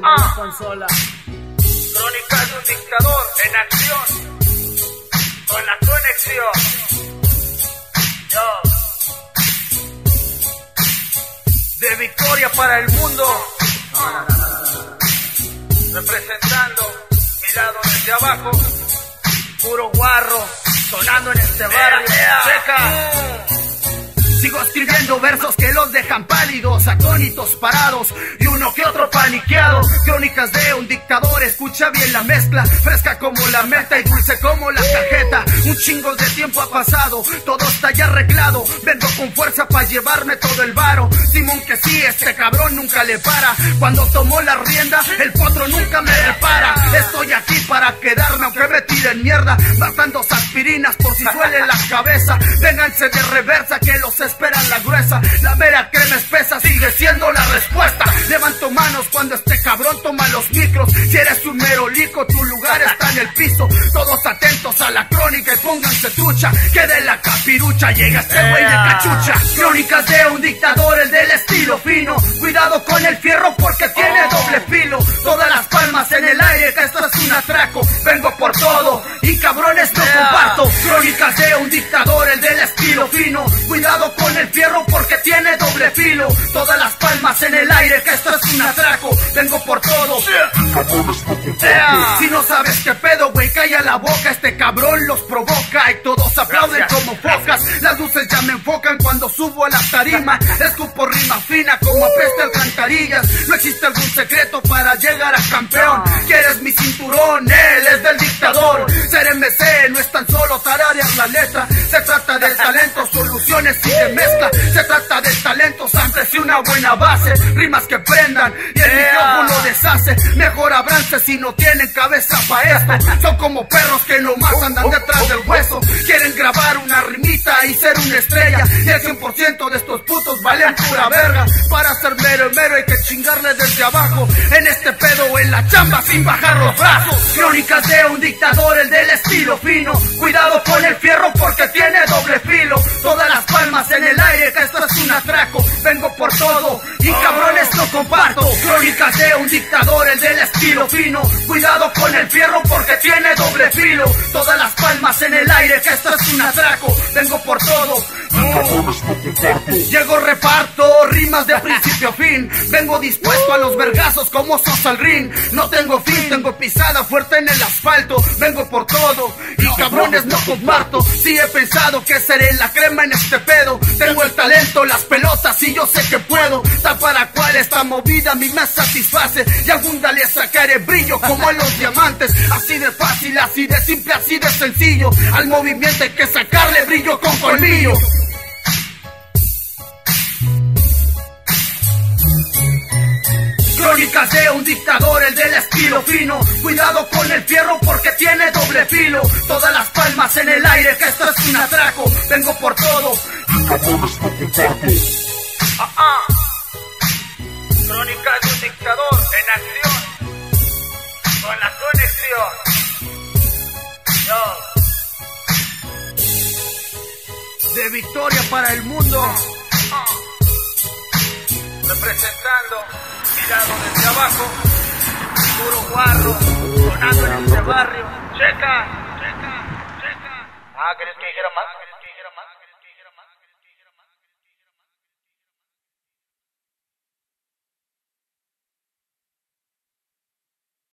la consola. Crónicas de un dictador en acción, con la conexión. Yo. De victoria para el mundo, representando mi lado desde abajo, puro guarro, sonando en este barrio. Seca. Sigo escribiendo versos que los dejan pálidos, atónitos, parados y uno que otro paniqueado. Crónicas de un dictador, escucha bien la mezcla, fresca como la menta y dulce como la tarjeta. Un chingo de tiempo ha pasado, todo está ya arreglado. Vengo con fuerza para llevarme todo el varo. Simón que sí, este cabrón nunca le para. Cuando tomó la rienda, el potro nunca me repara. Estoy aquí para quedarme aunque me tiren mierda, bastando aspirinas por si duele la cabeza. Vénganse de reversa que los esperan la gruesa, la mera crema espesa sigue siendo la respuesta. Levanto manos cuando este cabrón toma los micros. Si eres un merolico, tu lugar está en el piso. Todos atentos a la crónica y pónganse trucha, que de la capirucha llega este güey de cachucha. Crónicas de un dictador, el del estilo fino. Cuidado con el fierro porque tiene doble filo. Todas las palmas en el aire, que esto es un atraco. Vengo por todo y cabrones no comparto. Crónicas de un dictador, el del estilo fino. Cuidado con el fierro porque tiene doble filo. Todas las palmas en el aire, que esto es un atraco. Vengo por todo. Si no sabes qué pedo, güey, calla la boca. Este cabrón los provoca y todos aplauden como focas. Las luces ya me enfocan cuando subo a la tarima. Escupo rima fina como apesta alcantarillas. No existe algún secreto para llegar a campeón. ¿Quieres mi cinturón? Él es del dictador. Ser MC no es tan solo tararear la letra. Se trata del talento, soluciones y de mezcla. Se trata del talento, samples y una buena base. Rimas que prendan y el micrófono deshace. Mejor abranse si no tienen cabeza pa' esto. Son como perros que nomás andan detrás del hueso. Quieren grabar una rimita y ser una estrella. Y el 100% de estos putos valen pura verga. Para ser mero hay que chingarle desde abajo. En este pedo en la chamba sin bajar los brazos. Crónicas de un dictador, el del estilo fino. Cuidado con el fierro porque tiene doble filo. Todas las palmas en el aire, que esto es un atraco. Vengo por todo y cabrones no comparto. Crónicas de un dictador, el del estilo fino. Cuidado con el fierro porque tiene doble filo. Todas las palmas en el aire, que esto es un atraco. Vengo por todo. Llego reparto rimas de principio a fin. Vengo dispuesto a los vergazos como Sosa al ring. No tengo fin, tengo pisada fuerte en el asfalto. Vengo por todo y cabrones no comparto. Sí he pensado que seré la crema en este pedo. Tengo el talento, las pelotas y yo sé que puedo. Tal para cual esta movida a mí me satisface. Y algún día le sacaré brillo como en los diamantes. Así de fácil, así de simple, así de sencillo. Al movimiento hay que sacarle brillo con colmillo. Crónicas de un dictador, el del estilo fino. Cuidado con el fierro porque tiene doble filo. Todas las palmas en el aire, que esto es un atraco. Vengo por todo. Crónicas de un dictador en acción, con la conexión. Yo. De victoria para el mundo, representando mi lado desde abajo, puro guarro, sonando en este barrio. Checa. ¿Querés que dijera más?